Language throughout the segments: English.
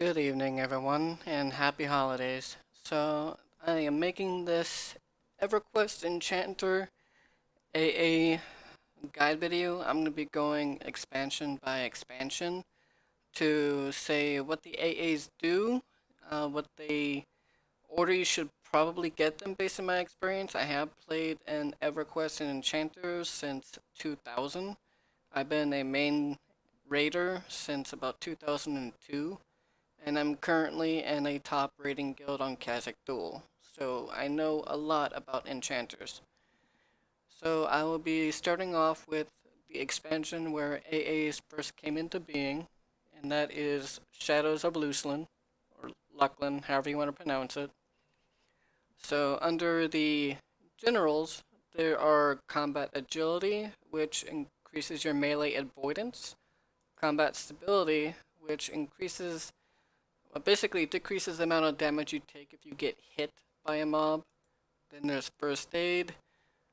Good evening, everyone, and happy holidays. I am making this EverQuest Enchanter AA guide video. I'm going to be going expansion by expansion to say what the AAs do, what they order you should probably get them based on my experience. I have played an EverQuest and Enchanter since 2000. I've been a main raider since about 2002, and I'm currently in a top rating guild on Kazakh Duel, so I know a lot about enchanters. So I will be starting off with the expansion where AAs first came into being, and that is Shadows of Luclin, or Luclin, however you want to pronounce it. So under the generals, there are combat agility, which increases your melee avoidance, combat stability, which increases basically decreases the amount of damage you take if you get hit by a mob. Then there's first aid,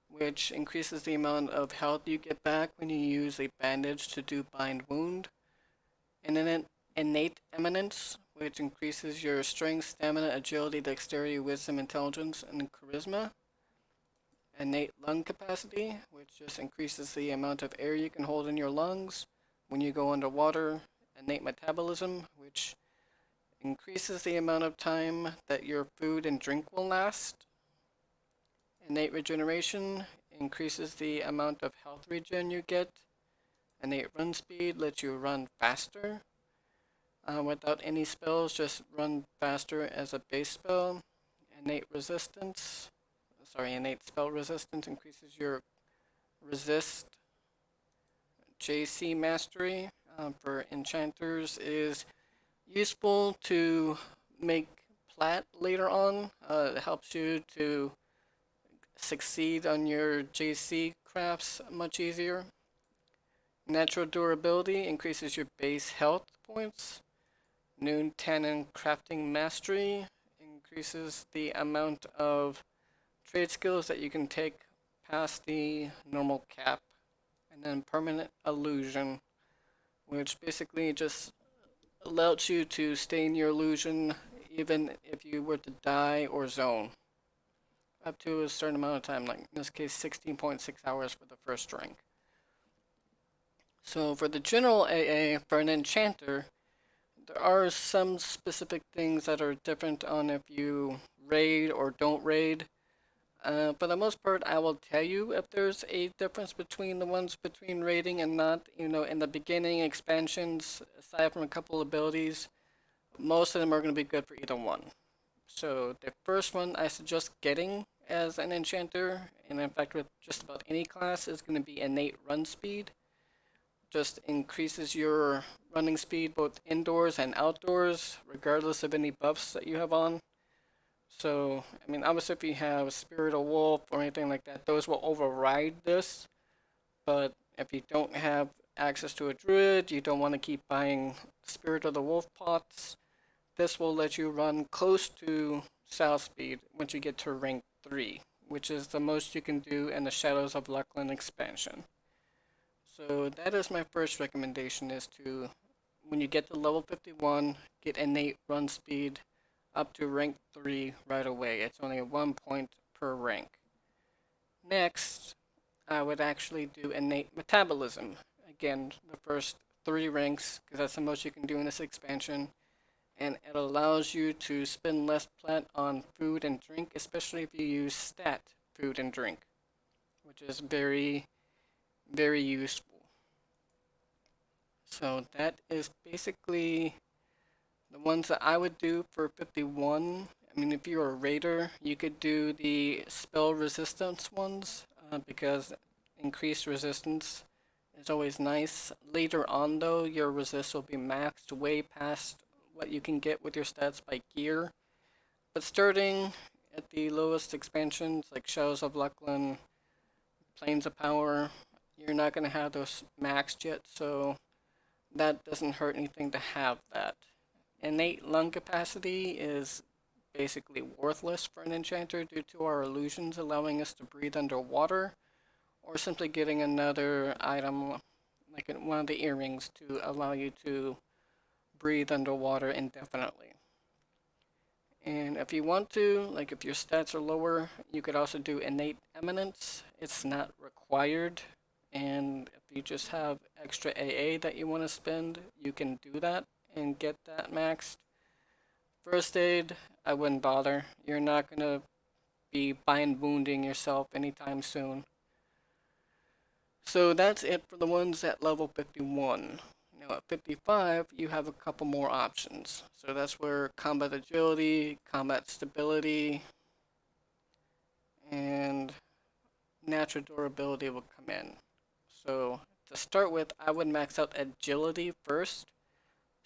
which increases the amount of health you get back when you use a bandage to do bind wound. And then innate eminence, which increases your strength, stamina, agility, dexterity, wisdom, intelligence, and charisma. Innate lung capacity, which just increases the amount of air you can hold in your lungs when you go underwater. Innate metabolism, which increases the amount of time that your food and drink will last. Innate regeneration increases the amount of health regen you get. Innate run speed lets you run faster without any spells, just run faster as a base spell. Innate resistance, innate spell resistance increases your resist. JC mastery for enchanters is useful to make plat later on. It helps you to succeed on your JC crafts much easier. Natural durability increases your base health points. Noon Tannin crafting mastery increases the amount of trade skills that you can take past the normal cap. And then permanent illusion, which basically just allows you to stay in your illusion even if you were to die or zone. Up to a certain amount of time, like in this case 16.6 hours for the first rank. So for the general AA, for an enchanter, there are some specific things that are different on if you raid or don't raid. For the most part, I will tell you if there's a difference between the ones between raiding and not. In the beginning expansions, aside from a couple abilities, most of them are going to be good for either one. So the first one I suggest getting as an enchanter, and in fact with just about any class, is going to be innate run speed. Just increases your running speed both indoors and outdoors, regardless of any buffs that you have on. So, obviously if you have Spirit of Wolf or anything like that, those will override this. But if you don't have access to a druid, you don't want to keep buying Spirit of the Wolf pots, this will let you run close to south speed once you get to rank 3, which is the most you can do in the Shadows of Luclin expansion. So that is my first recommendation, is to, when you get to level 51, get innate run speed up to rank 3 right away. It's only 1 point per rank. Next, I would actually do innate metabolism. Again, the first 3 ranks, because that's the most you can do in this expansion. And it allows you to spend less plat on food and drink, especially if you use stat food and drink, which is very, very useful. So that is basically the ones that I would do for 51. If you're a raider, you could do the spell resistance ones, because increased resistance is always nice. Later on though, your resist will be maxed way past what you can get with your stats by gear. But starting at the lowest expansions like Shadows of Luclin, Plains of Power, you're not going to have those maxed yet, so that doesn't hurt anything to have that. Innate lung capacity is basically worthless for an enchanter due to our illusions allowing us to breathe underwater, or simply getting another item like one of the earrings to allow you to breathe underwater indefinitely. And if you want to, like if your stats are lower, you could also do innate eminence. It's not required. And if you just have extra AA that you want to spend, you can do that and get that maxed. First aid, I wouldn't bother. You're not going to be bind wounding yourself anytime soon. So that's it for the ones at level 51. Now at 55, you have a couple more options. So that's where combat agility, combat stability, and natural durability will come in. So to start with, I would max out agility first,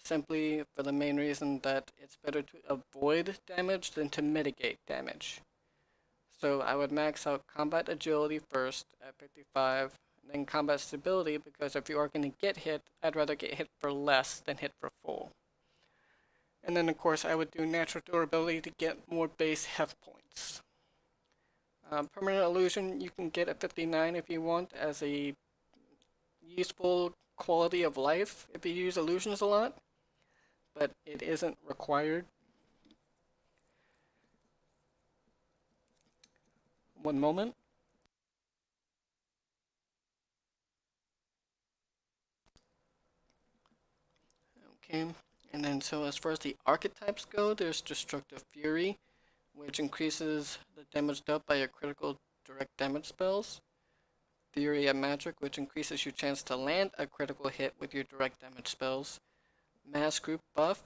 simply for the main reason that it's better to avoid damage than to mitigate damage. So I would max out combat agility first at 55, then combat stability, because if you are going to get hit, I'd rather get hit for less than hit for full. And then of course I would do natural durability to get more base health points. Permanent illusion you can get at 59 if you want as a useful quality of life if you use illusions a lot, but it isn't required. One moment. Okay, and then so as far as the archetypes go, there's Destructive Fury, which increases the damage dealt by your critical direct damage spells. Fury of Magic, which increases your chance to land a critical hit with your direct damage spells. Mass Group Buff,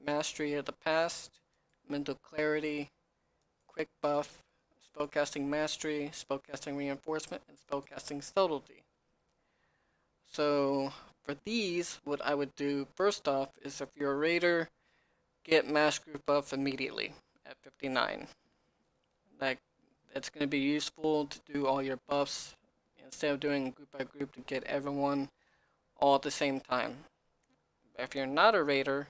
Mastery of the Past, Mental Clarity, Quick Buff, Spellcasting Mastery, Spellcasting Reinforcement, and Spellcasting Subtlety. So for these, what I would do first off is if you're a raider, get Mass Group Buff immediately at 59. Like, it's going to be useful to do all your buffs instead of doing group by group to get everyone all at the same time. If you're not a raider,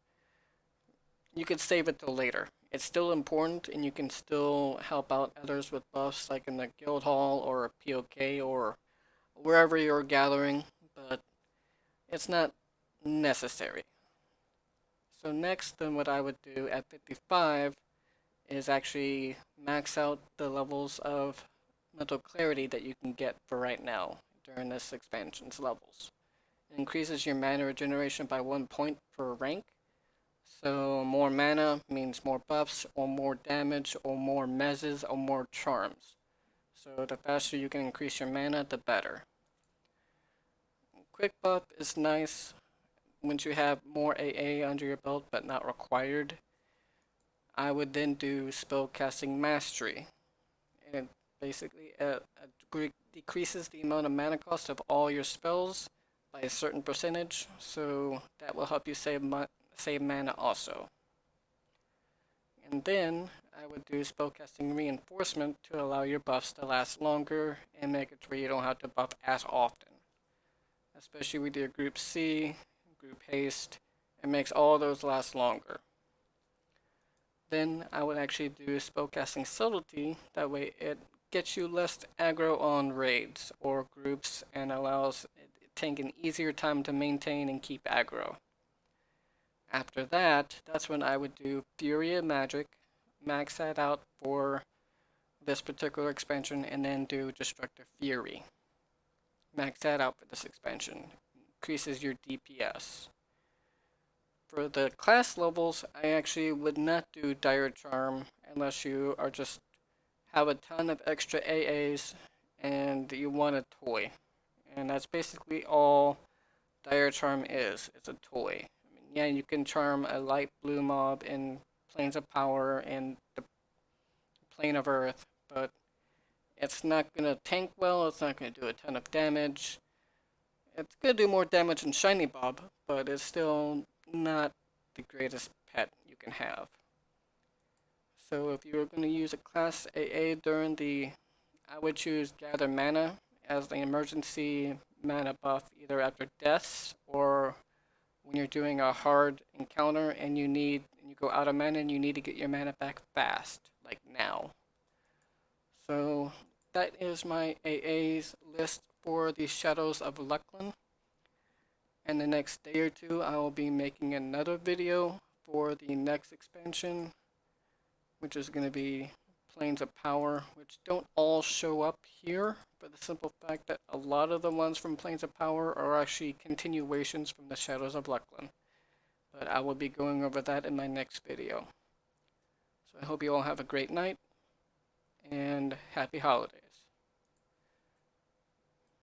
you could save it till later. It's still important, and you can still help out others with buffs, like in the guild hall or POK or wherever you're gathering, but it's not necessary. So next, then what I would do at 55 is actually max out the levels of mental clarity that you can get for right now during this expansion's levels. It increases your mana regeneration by 1 point per rank. So more mana means more buffs, or more damage, or more mezzes, or more charms. So the faster you can increase your mana, the better. Quick buff is nice once you have more AA under your belt, but not required. I would then do Spellcasting Mastery. And it basically decreases the amount of mana cost of all your spells by a certain percentage, so that will help you save mana also. And then I would do Spellcasting Reinforcement to allow your buffs to last longer and make it to where you don't have to buff as often. Especially with your Group C, Group Haste, it makes all those last longer. Then I would actually do Spellcasting Subtlety, that way it gets you less aggro on raids or groups and allows it take an easier time to maintain and keep aggro. After that, that's when I would do Fury of Magic, max that out for this particular expansion, and then do Destructive Fury. Max that out for this expansion. Increases your DPS. For the class levels, I actually would not do Dire Charm unless you are just have a ton of extra AAs and you want a toy. And that's basically all Dire Charm is. It's a toy. I mean, yeah, you can charm a light blue mob in Planes of Power and the Plane of Earth, but it's not going to tank well, it's not going to do a ton of damage. It's going to do more damage than Shiny Bob, but it's still not the greatest pet you can have. So if you're going to use a class AA during the, I would choose Gather Mana as the emergency mana buff, either after deaths or when you're doing a hard encounter and you go out of mana and you need to get your mana back fast, like now. So that is my AA's list for the Shadows of Luclin. and the next day or two I will be making another video for the next expansion, which is going to be Planes of Power, which don't all show up here for the simple fact that a lot of the ones from Planes of Power are actually continuations from the Shadows of Luclin. But I will be going over that in my next video. So I hope you all have a great night, and happy holidays.